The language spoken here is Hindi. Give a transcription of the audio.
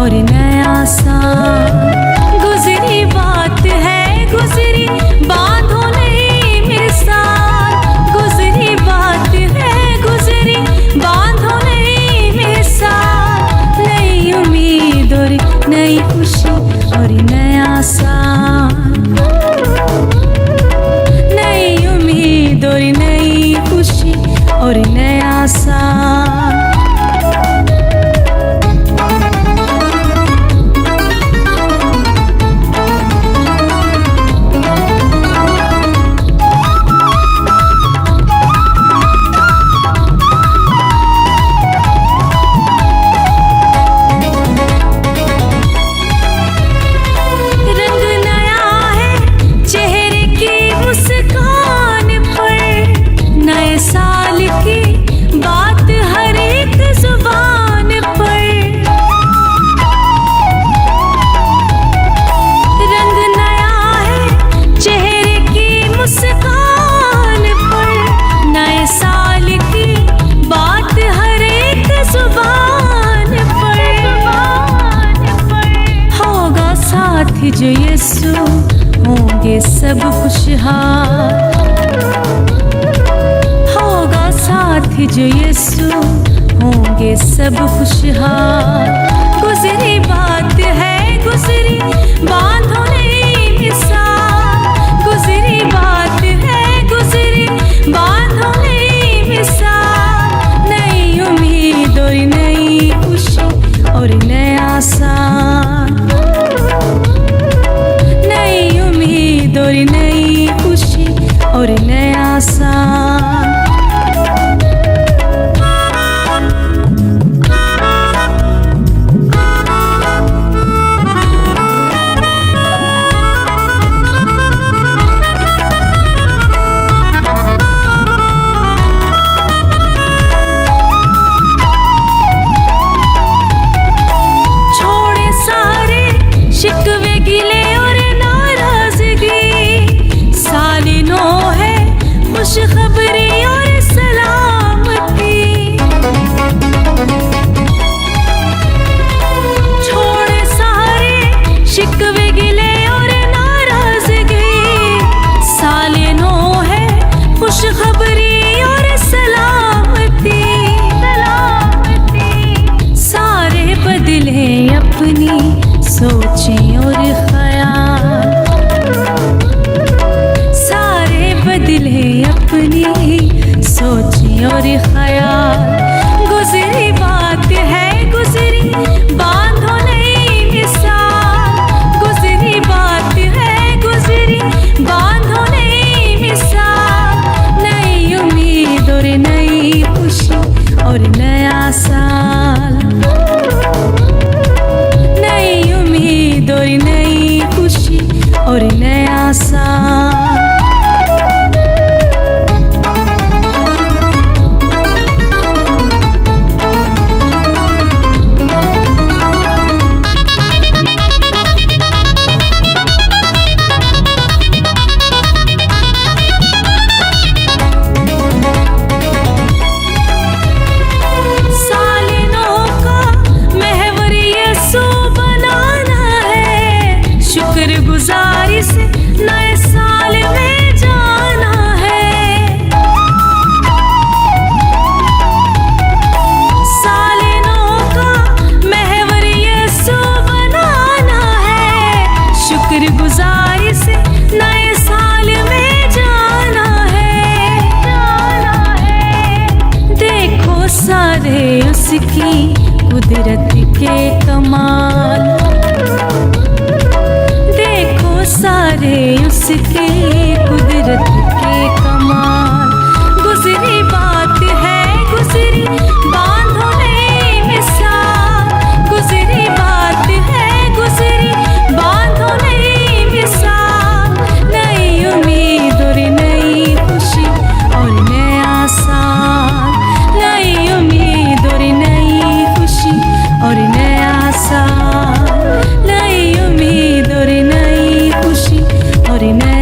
और नया साल। गुजरी बात है गुजरी, बांधो नहीं मिसाल। गुजरी बात है गुजरी, बांधो नहीं मिसाल। नई उम्मीद और नई खुशी और नया साल। नई उम्मीद और नई खुशी और नया साल। जो यीशु होंगे सब खुशहाल। होगा साथ जो यीशु होंगे सब खुशहाल। गुजरी बात है गुजरी, बांधो नहीं मिसाल। गुजरी बात है गुजरी, बांधो नहीं मिसाल। नई उम्मीद और नई खुशी और नया साल। नई उम्मीद और नई खुशी और नया साल। छोड़े सारे शिकवे गिले और खुशखबरी और सलामती। छोड़ सारे शिकवे गिले और नाराजगी। साले नो है खुशखबरी और सलामती। सारे बदले अपनी सोचें और ख्याल। बदले अपनी सोचें और ख्याल। गुजरी बात है गुजरी, बांधो नहीं मिसाल। गुजरी बात है गुजरी, बांधो नहीं मिसाल। नई उम्मीद और नई खुशी और नया साल। नई उम्मीद और नई खुशी और नया साल। गुजारी से नए साल में जाना है। साले नौ का महवर यीशु बनाना है। शुक्र गुजारी से नए साल में जाना है। देखो सारे उसकी कुदरत के कमाल। सारे उसके कुदरत के कमाल। गुजरी बात है गुजरी, बांधो नहीं मिसाल। गुजरी बात है गुजरी, बांधो नहीं मिसाल। नई उम्मीद और नई खुशी और नया साल। नई उम्मीद और नई खुशी और नया साल। नई उम्मीद और नई खुशी और नया